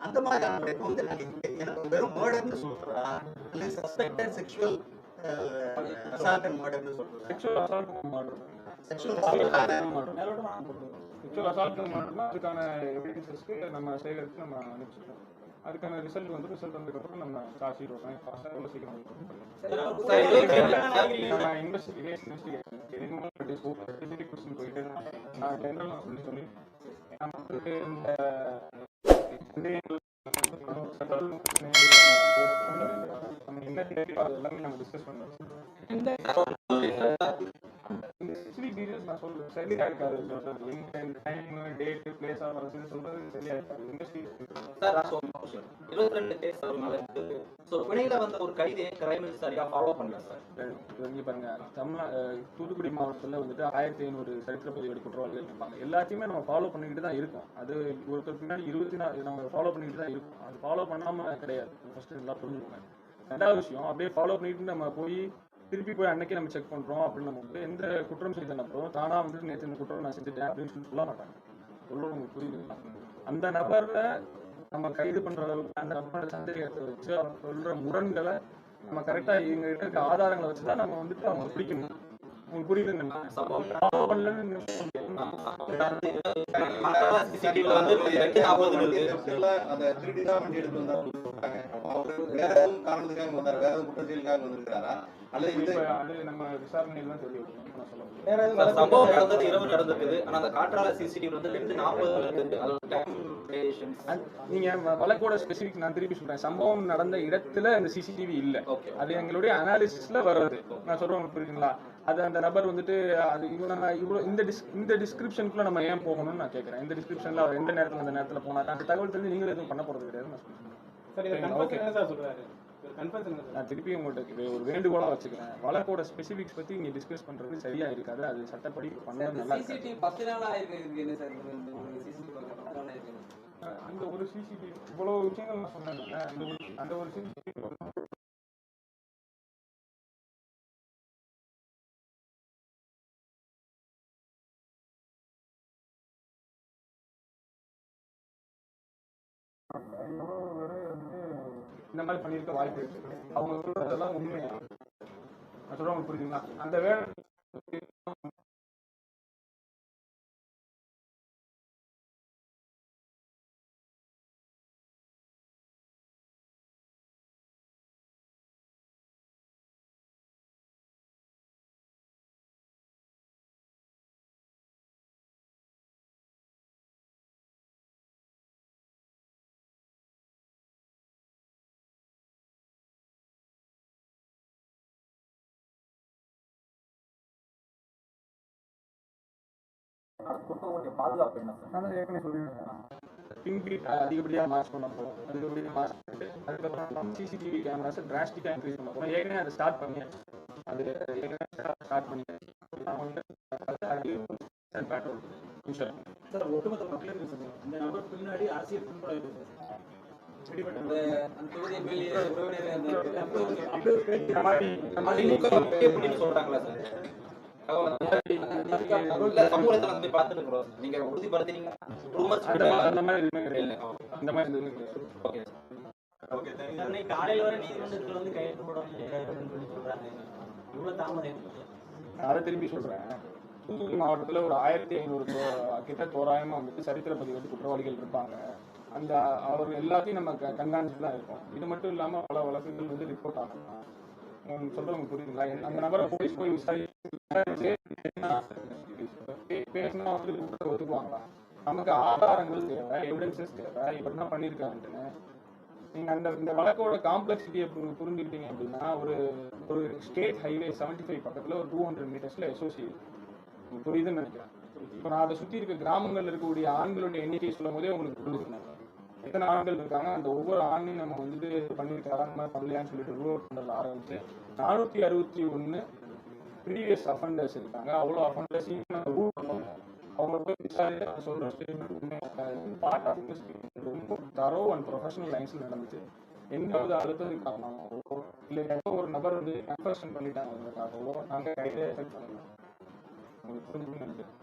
அந்த மாதிரி இப்போ வந்து எனக்கு வெறும் மர்டர்னு சொல்றா இல்லை சஸ்பெக்டட் செக்ஷுவல் அசால்ட் அண்ட் மர்டர்னு சொல்றா? Sexual assault murder, sexual assault murder, sexual assault மர்டர்னா அதுக்கான எவிடன்சஸ்க்கு நம்ம சேகரித்து நம்ம அனுப்பிச்சிட்டோம். அதுக்கான ரிசல்ட் வந்ததுக்கப்புறம் நம்ம சார்ஜ் ஷீட் எவ்வளோ சீக்கிரம் நம்ம இன்வெஸ்டிகேஷன் போயிட்டு நான் ஜென்ரலாக சொல்லி நமக்கு என்ன தேவையோ அது எல்லாமே நம்ம டிஸ்கஸ் பண்ணுறோம். இந்த ஸ்பெசிஃபிக் டீடைல்ஸ் நான் சொல்றேன் சரியா இருக்காது. டைம் டேட் பிளேஸ் ஆஃப் சொல்றது சரியா இருக்காது. சார் நான் சொல்றேன் 22 கேஸ் சோ புனேல வந்த ஒரு கைதி கிரைம் சரியா ஃபாலோ பண்ணல சார். இங்க பாருங்க, தூத்துக்குடி மாவட்டத்தில் வந்துட்டு 1500 சரித்திர பதிவேடு குற்றவாளிகள் இருப்பாங்க. எல்லாத்தையுமே நம்ம ஃபாலோ பண்ணிக்கிட்டு தான் இருக்கோம். அது ஒருத்தர் பின்னாடி 24 நம்ம ஃபாலோ பண்ணிக்கிட்டு தான் இருக்கோம். அது ஃபாலோ பண்ணாம கிடையாது. ஃபர்ஸ்ட் எல்லாம் புரிஞ்சுக்கோங்க. ரெண்டாவது விஷயம், அப்படியே ஃபாலோ பண்ணிட்டு நம்ம திருப்பி போய் அன்னைக்கு நம்ம செக் பண்றோம் அப்படின்னு நம்ம எந்த குற்றம் செய்த நபரும் தானா வந்துட்டு நேற்று இந்த குற்றம் நான் செஞ்சுட்டேன் அப்படின்னு சொல்ல மாட்டாங்க. சொல்ல உங்களுக்கு புரியுதுங்களா? அந்த நபரை நம்ம கைது பண்ற அளவுக்கு அந்த நபரோட சந்தேகத்தை வச்சு அவங்க சொல்ற முரண்களை நம்ம கரெக்டா எங்க கிட்ட இருக்க ஆதாரங்களை வச்சுதான் நம்ம வந்துட்டு அவங்க பிடிக்கணும். உங்களுக்கு புரியுதுங்களா? நம்ம விசாரணையில தான் தெரியும். சம்பவம் நடந்தது இரவு நடந்திருக்குது. ஆனா அந்த காற்றால சிசிடிவி வந்து 2:40 நீங்க வழக்கோட ஸ்பெசிபிக் நான் திருப்பி சொல்றேன். சம்பவம் நடந்த இடத்துல அந்த சிசிடிவி இல்ல. அது எங்களுடைய அனாலிசிஸ்ல வர்றது. நான் சொல்றேன் புரியுதுங்களா? அது அந்த நபர் வந்துட்டு அது இவ்வளவு இந்த டிஸ்கிரிப்ஷனுக்குள்ள நம்ம ஏன் போகணும்னு நான் கேட்கறேன். இந்த டிஸ்கிரிப்ஷன்ல அவர் எந்த நேரத்துல அந்த நேரத்துல போனாரு அந்த தகவல் தெரிஞ்சு நீங்களும் எதுவும் பண்ண போறது கிடையாது. நான் திருப்பி உங்கள்கிட்ட ஒரு வேண்டுகோளா வச்சுக்கிறேன். வழக்கோட ஸ்பெசிபிக்ஸ் பத்தி நீங்க டிஸ்கஸ் பண்றது சரியா இருக்காது. அது சட்டப்படி பண்ண நல்லா அந்த ஒரு சிசிடிவி இவ்வளவு விஷயங்கள் நான் சொன்னேன். அந்த ஒரு சிசிடிவி இந்த மாதிரி பண்ணிருக்க வாய்ப்பு இருக்கு. அவங்க சொல்றதெல்லாம் உண்மையா நான் சொல்றவங்க புரியுதுங்களா? அந்த வேலை பாதுகாப்பு என்ன நான் ஏற்கனவே சொல்லியிருக்கேன். பின்பீட் அதிகப்படியாக மார்ச் பண்ண போகிறோம். அதிகப்படியாக மார்ச் பண்ணிட்டு அதுக்கப்புறம் சிசிடிவி கேமராஸை டிராஸ்டிக்காக இன்க்ரீஸ் பண்ண போகிறோம். ஏற்கனவே அதை ஸ்டார்ட் பண்ணியாச்சு. அது ஏற்கனவே ஸ்டார்ட் பண்ணியாச்சு. ஒட்டுமொத்த மக்களுக்கு இந்த நபர் பின்னாடி அரசியல் சொல்றாங்களா சார்? நீங்க உறுதிப்படுத்தினீங்க காலையில் வர நீதிமன்றத்தில் வந்து கையெழுத்து போடுறாங்க. அதை திரும்பி சொல்றேன். தூத்துக்குடி மாவட்டத்தில் ஒரு 1500 கிட்ட தோராயமா வந்துட்டு சரித்திர பதிவு குற்றவாளிகள் இருப்பாங்க. அந்த அவர் எல்லாத்தையும் நம்ம கண்காணிச்சு தான் இருக்கோம். இது மட்டும் இல்லாம பல வழக்குகள் வந்து ரிப்போர்ட் ஆகும். சொல்றவங்க புரியுதுங்களா? அந்த நபரை போலீஸ் போய் விசாரிச்சு பேசினா வந்து ஒத்துக்குவாங்களா? நமக்கு ஆதாரங்கள் தேவை, எவிடன்சஸ் தேவை. இப்படிதான் பண்ணியிருக்காங்கன்னு நீங்க இந்த வழக்கோட காம்ப்ளெக்சிட்டியை புரிஞ்சுக்கிட்டீங்க அப்படின்னா ஒரு ஸ்டேட் ஹைவே 75 பக்கத்துல ஒரு 200 மீட்டர்ஸ்ல அசோசியேட் புரியுதுன்னு நினைக்கிறேன். இப்போ நான் அதை சுற்றி இருக்க கிராமங்கள்ல இருக்கக்கூடிய ஆண்களுடைய எண்ணிக்கை சொல்லும் போதே உங்களுக்கு புரிஞ்சுக்கணும். எத்தனை ஆண்கள் இருக்காங்க, அந்த ஒவ்வொரு ஆணையும் நம்ம வந்துட்டு பண்ணியிருக்காங்க அந்த மாதிரி பண்ணலையான்னு சொல்லிட்டு ரூல் அவுட் பண்ணுறது ஆரம்பிச்சு 461 ப்ரீவியஸ் அஃபண்டர்ஸ் இருக்காங்க. அவ்வளோ அஃபண்டர்ஸையும் நம்ம ரூல் பண்ணுவோம். அவங்கள போய் விசாரிச்சு சொல்ற ஸ்டேட்மெண்ட் பார்ட் ஆஃப் ரொம்ப தரோ அண்ட் ப்ரொஃபஷனல் லைன்ஸில் நடந்துச்சு. எந்த அழுத்தம் காரணமாகவோ இல்லை எப்போ ஒரு நபர் வந்து கன்ஃபர்ஷன் பண்ணிட்டாங்கிறதுக்காகவோ நாங்கள் கையிலே எஃபெக்ட் பண்ணலாம். உங்களுக்கு புரிஞ்சுக்கணும் நினைக்கிறேன்.